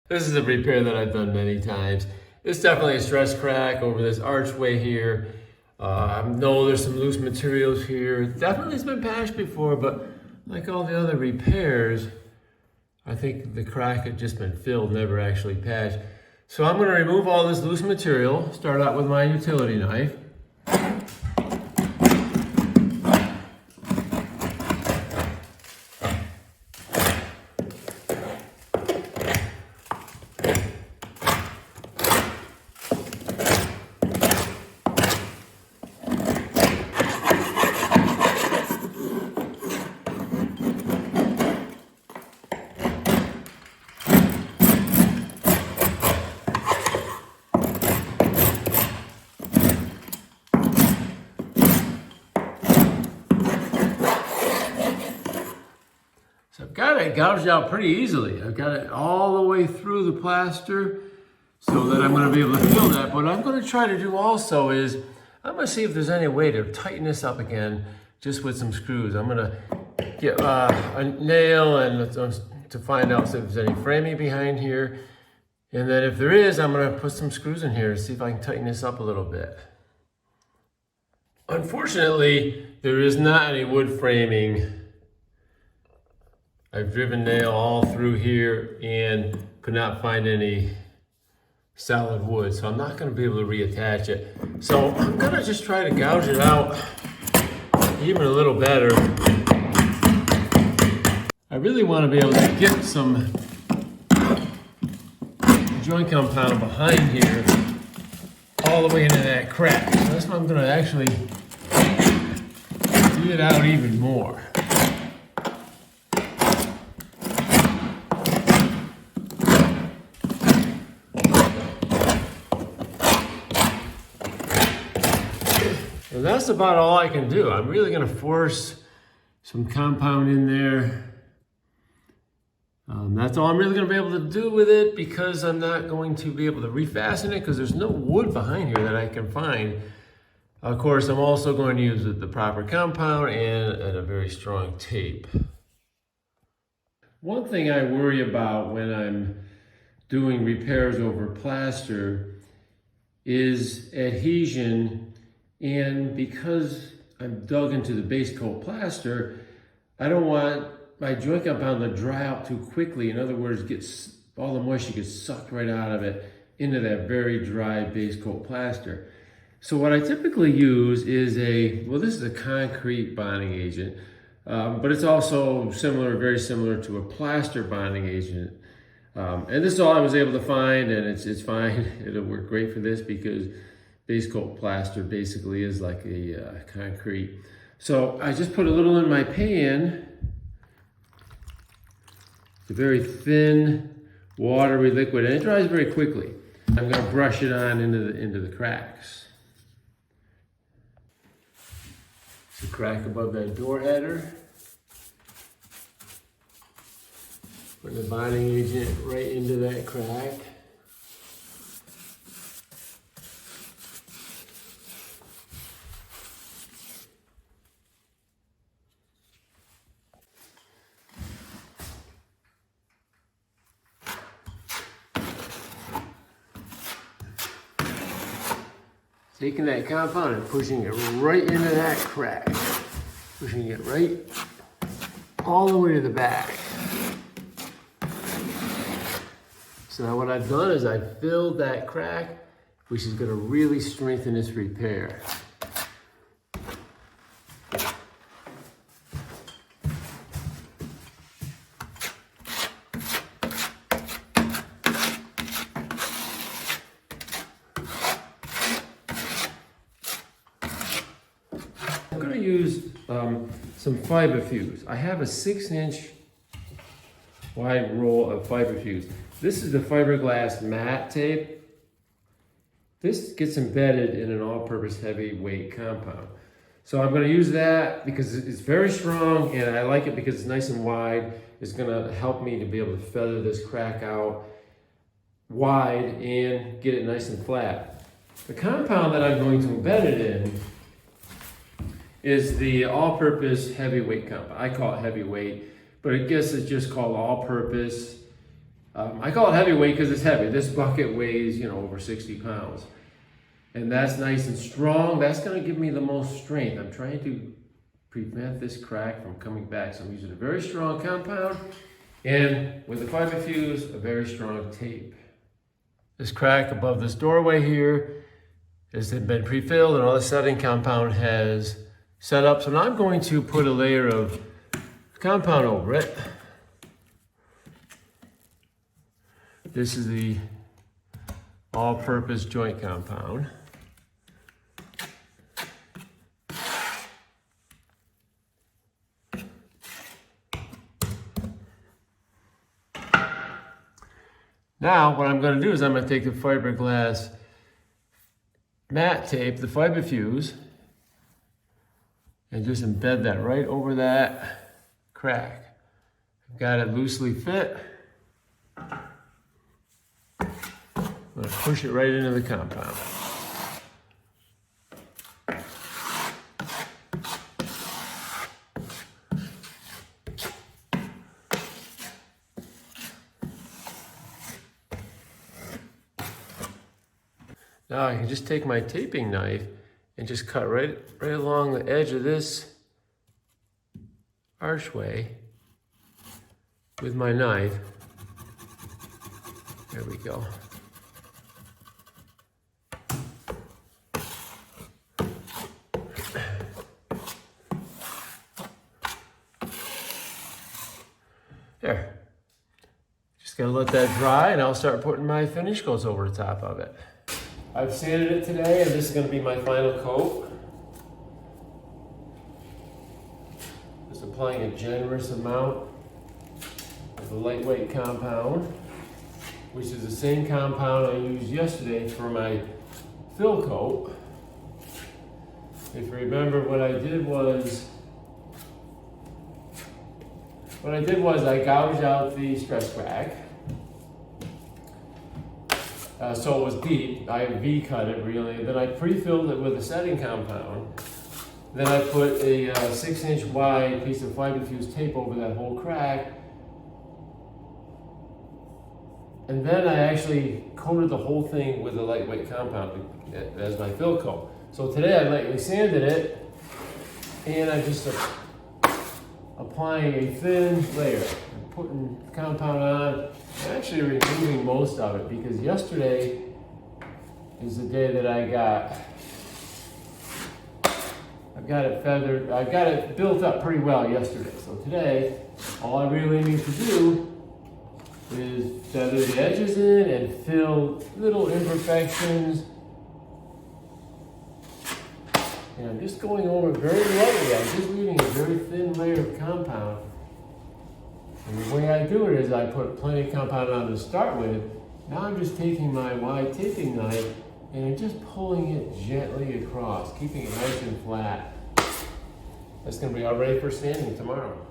This is a repair that I've done many times. It's definitely a stress crack over this archway here. No, there's some loose materials here. Definitely has been patched before, but like all the other repairs, I think the crack had just been filled, never actually patched. So I'm gonna remove all this loose material, start out with my utility knife. So I've got it gouged out pretty easily. I've got it all the way through the plaster so that I'm going to be able to fill that. What I'm going to try to do also is I'm going to see if there's any way to tighten this up again just with some screws. I'm going to get a nail and to find out if there's any framing behind here. And then if there is, I'm going to put some screws in here to see if I can tighten this up a little bit. Unfortunately, there is not any wood framing. I've driven nail all through here and could not find any solid wood, so I'm not going to be able to reattach it. So I'm going to just try to gouge it out even a little better. I really want to be able to get some joint compound behind here all the way into that crack. So that's why I'm going to actually do it out even more. And that's about all I can do. I'm really going to force some compound in there. That's all I'm really going to be able to do with it because I'm not going to be able to refasten it because there's no wood behind here that I can find. Of course, I'm also going to use the proper compound and a very strong tape. One thing I worry about when I'm doing repairs over plaster is adhesion. And because I'm dug into the base coat plaster, I don't want my joint compound to dry out too quickly. In other words, all the moisture gets sucked right out of it into that very dry base coat plaster. So what I typically use is this is a concrete bonding agent, but it's also very similar to a plaster bonding agent. And this is all I was able to find, and it's fine. It'll work great for this because base coat plaster basically is like a concrete. So I just put a little in my pan. It's a very thin, watery liquid, and it dries very quickly. I'm going to brush it on into the cracks. It's a crack above that door header. Put the bonding agent right into that crack. Taking that compound and pushing it right into that crack. Pushing it right all the way to the back. So now what I've done is I've filled that crack, which is going to really strengthen this repair. I'm going to use some fiber fuse. I have a 6-inch wide roll of fiber fuse. This is the fiberglass matte tape. This gets embedded in an all-purpose heavyweight compound. So I'm going to use that because it's very strong and I like it because it's nice and wide. It's going to help me to be able to feather this crack out wide and get it nice and flat. The compound that I'm going to embed it in is the all-purpose heavyweight compound. I call it heavyweight, but I guess it's just called all-purpose. I call it heavyweight because it's heavy. This bucket weighs, over 60 pounds. And that's nice and strong. That's gonna give me the most strength. I'm trying to prevent this crack from coming back. So I'm using a very strong compound and with the fiber fuse, a very strong tape. This crack above this doorway here has been pre-filled and all the setting compound has set up. So now I'm going to put a layer of compound over it. This is the all-purpose joint compound. Now, what I'm going to do is I'm going to take the fiberglass matte tape, the fiber fuse, and just embed that right over that crack. I've got it loosely fit. I'm going to push it right into the compound. Now I can just take my taping knife and just cut right along the edge of this archway with my knife. There we go. There. Just gotta let that dry and I'll start putting my finish coats over the top of it. I've sanded it today and this is gonna be my final coat. Just applying a generous amount of the lightweight compound, which is the same compound I used yesterday for my fill coat. If you remember, what I did was I gouged out the stress crack. So it was deep. I V-cut it really. Then I pre-filled it with a setting compound. Then I put a 6-inch wide piece of fiber fuse tape over that whole crack. And then I actually coated the whole thing with a lightweight compound as my fill coat. So today I lightly sanded it and I'm just applying a thin layer. I'm putting compound on. I'm actually removing most of it because yesterday is the day that I've got it feathered, I've got it built up pretty well yesterday. So today, all I really need to do is feather the edges in and fill little imperfections. And I'm just going over very lightly. I'm just leaving a very thin layer of compound. And the way I do it is I put plenty of compound on to start with. Now I'm just taking my wide taping knife and I'm just pulling it gently across, keeping it nice and flat. That's going to be all ready for sanding tomorrow.